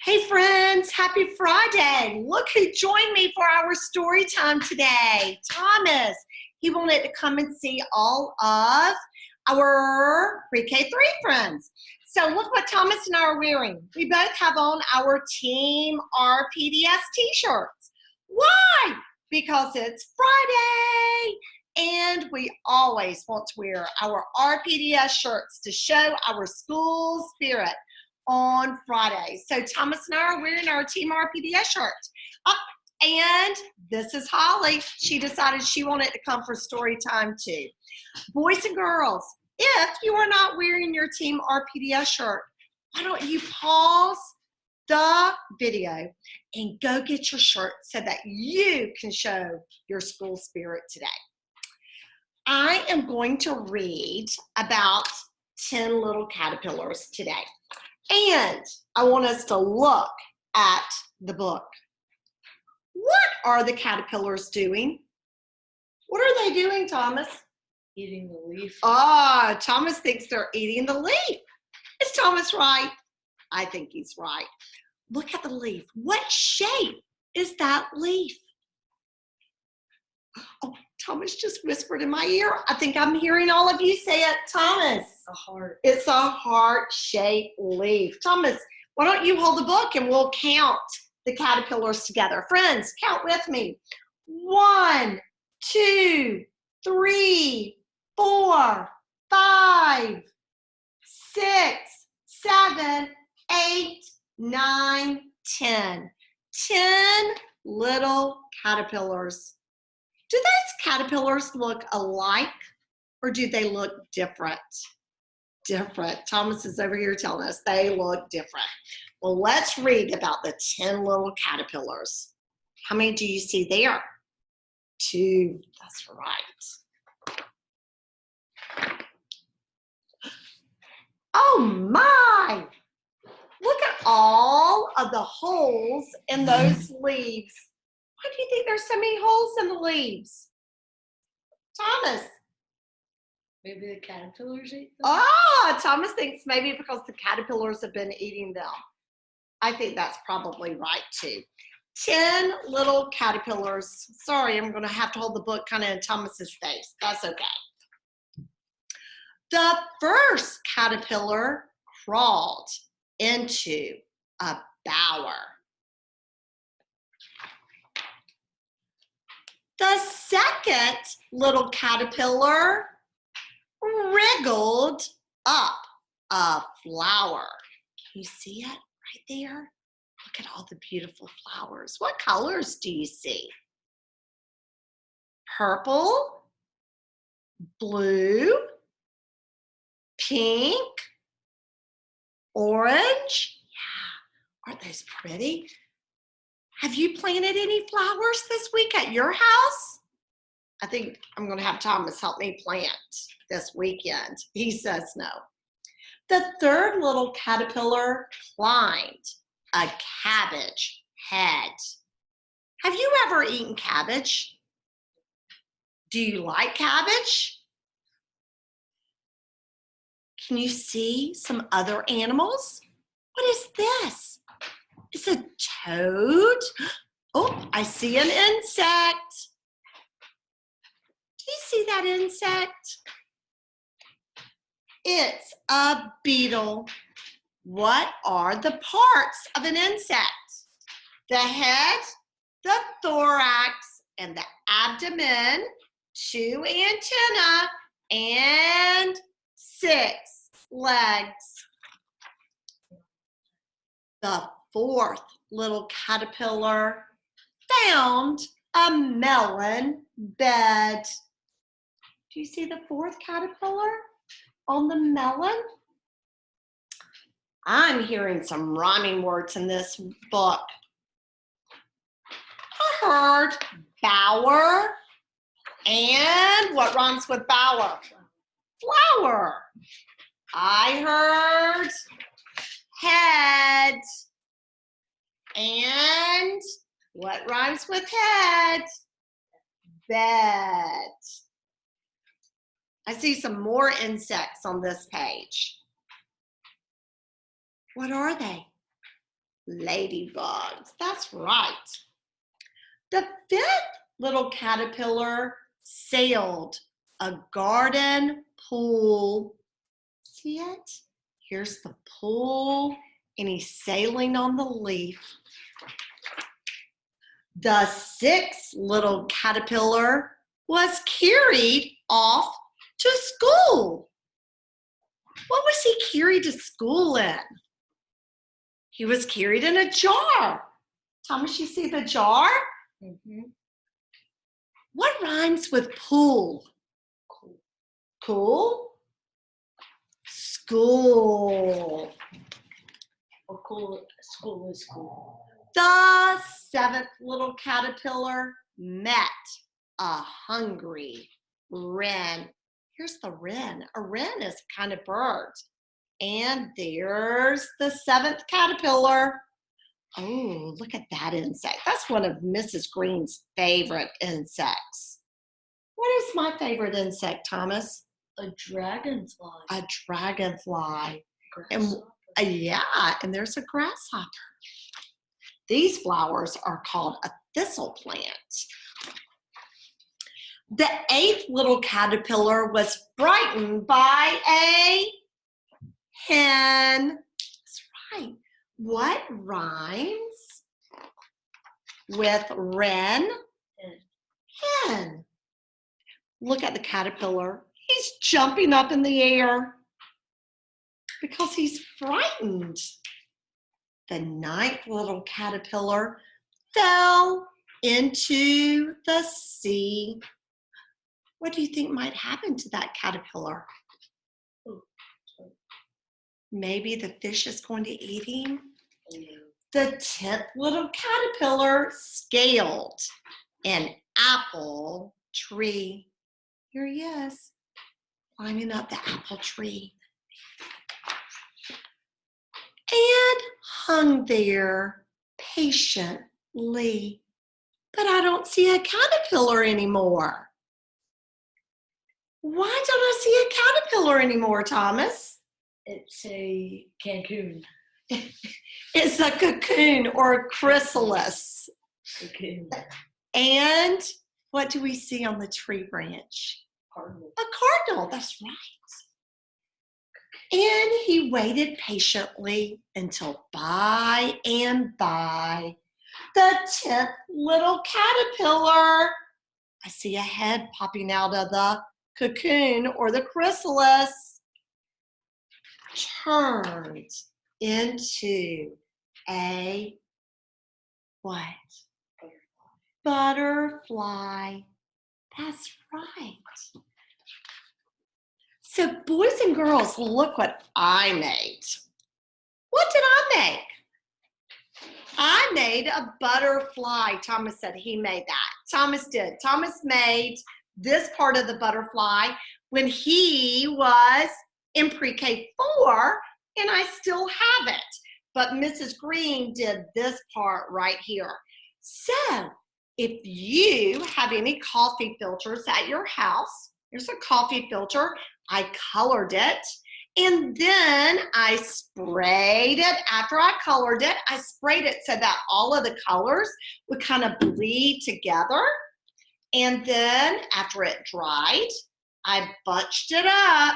Hey friends, happy Friday. Look who joined me for our story time today. Thomas. He wanted to come and see all of our pre-K 3 friends. So look what Thomas and I are wearing. We both have on our Team RPDS t-shirts. Why? Because it's Friday and we always want to wear our RPDS shirts to show our school spirit on Friday. So Thomas and I are wearing our Team RPDS shirts. And this is Holly. She decided she wanted to come for story time too. Boys and girls, if you are not wearing your Team RPDS shirt, why don't you pause the video and go get your shirt so that you can show your school spirit today. I am going to read about 10 little caterpillars today. And I want us to look at the book. What are the caterpillars doing? What are they doing, Thomas? Eating the leaf. Thomas thinks they're eating the leaf. Is Thomas right? I think he's right. Look at the leaf. What shape is that leaf? Oh, Thomas just whispered in my ear. I think I'm hearing all of you say it. Thomas. A heart. It's a heart-shaped leaf. Thomas, why don't you hold the book and we'll count the caterpillars together. Friends, count with me. 1, 2, 3, 4, 5, 6, 7, 8, 9, 10. 10 little caterpillars. Do those caterpillars look alike or do they look different? Different. Thomas is over here telling us they look different. Well, let's read about the 10 little caterpillars. How many do you see there? 2. That's right. Oh my! Look at all of the holes in those leaves. Why do you think there's so many holes in the leaves? Thomas. Maybe the caterpillars ate them? Thomas thinks maybe because the caterpillars have been eating them. I think that's probably right too. 10 little caterpillars. Sorry, I'm going to have to hold the book kind of in Thomas's face. That's okay. The first caterpillar crawled into a bower. The second little caterpillar wriggled up a flower. Can you see it right there? Look at all the beautiful flowers. What colors do you see? Purple, blue, pink, orange. Yeah, aren't those pretty? Have you planted any flowers this week at your house? I think I'm going to have Thomas help me plant this weekend. He says no. The third little caterpillar climbed a cabbage head. Have you ever eaten cabbage? Do you like cabbage? Can you see some other animals? What is this? It's a toad. Oh, I see an insect. Do you see that insect? It's a beetle. What are the parts of an insect? The head, the thorax, and the abdomen, 2 antennae, and 6 legs. The fourth little caterpillar found a melon bed. Do you see the fourth caterpillar on the melon? I'm hearing some rhyming words in this book. I heard bower, and what rhymes with bower? Flower. I heard head, and what rhymes with head? Bed. I see some more insects on this page. What are they? Ladybugs. That's right. The fifth little caterpillar sailed a garden pool. See it? Here's the pool, and he's sailing on the leaf. The sixth little caterpillar was carried off to school. What was he carried to school in? He was carried in a jar. Thomas, you see the jar? Mm-hmm. What rhymes with pool? Cool? School. Or cool. School is cool. The seventh little caterpillar met a hungry wren. Here's the wren. A wren is a kind of bird. And there's the seventh caterpillar. Oh, look at that insect. That's one of Mrs. Green's favorite insects. What is my favorite insect, Thomas? A dragonfly. A dragonfly. And Grasshopper. yeah, and there's a grasshopper. These flowers are called a thistle plant. The eighth little caterpillar was frightened by a hen. That's right. What rhymes with wren? Hen. Look at the caterpillar. He's jumping up in the air because he's frightened. The ninth little caterpillar fell into the sea. What do you think might happen to that caterpillar? Maybe the fish is going to eat him. The 10th little caterpillar scaled an apple tree. Here he is, climbing up the apple tree. And hung there patiently. But I don't see a caterpillar anymore. Why don't I see a caterpillar anymore, Thomas? It's a Cancun. It's a cocoon or a chrysalis. Cocoon. And what do we see on the tree branch? Cardinal. A cardinal, that's right. And he waited patiently until by and by, the 10th little caterpillar, I see a head popping out of the cocoon or the chrysalis, turned into a what? Butterfly. That's right. So boys and girls, look what I made. What did I make? I made a butterfly. Thomas said he made that. Thomas did. Thomas made this part of the butterfly when he was in pre-K 4, and I still have it. But Mrs. Green did this part right here. So if you have any coffee filters at your house, here's a coffee filter. I colored it, and then I sprayed it. After I colored it, I sprayed it so that all of the colors would kind of bleed together. And then after it dried, I bunched it up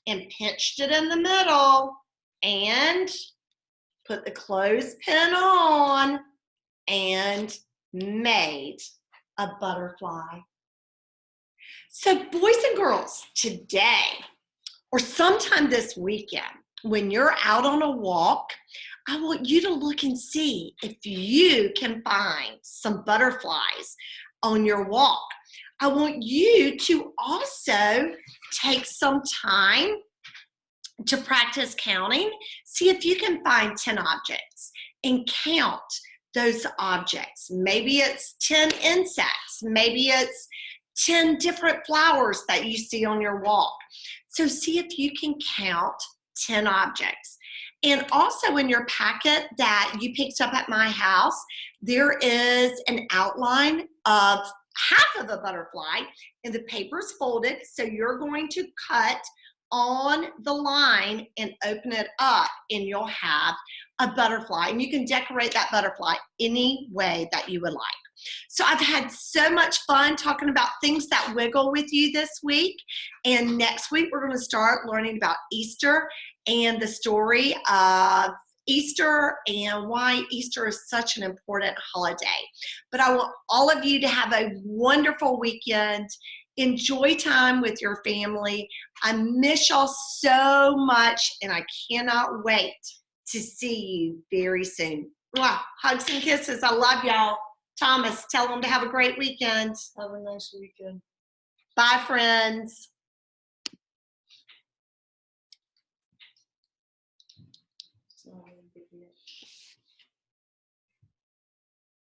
and pinched it in the middle and put the clothespin on and made a butterfly. So boys and girls, today or sometime this weekend, when you're out on a walk, I want you to look and see if you can find some butterflies on your walk. I want you to also take some time to practice counting. See if you can find 10 objects and count those objects. Maybe it's 10 insects. Maybe it's 10 different flowers that you see on your walk. So see if you can count 10 objects. And also in your packet that you picked up at my house, there is an outline of half of a butterfly, and the paper's folded, so you're going to cut on the line and open it up, and you'll have a butterfly, and you can decorate that butterfly any way that you would like. So I've had so much fun talking about things that wiggle with you this week. And next week, we're going to start learning about Easter and the story of Easter and why Easter is such an important holiday. But I want all of you to have a wonderful weekend. Enjoy time with your family. I miss y'all so much, and I cannot wait to see you very soon. Mwah. Hugs and kisses. I love y'all. Thomas, tell them to have a great weekend. Have a nice weekend. Bye, friends.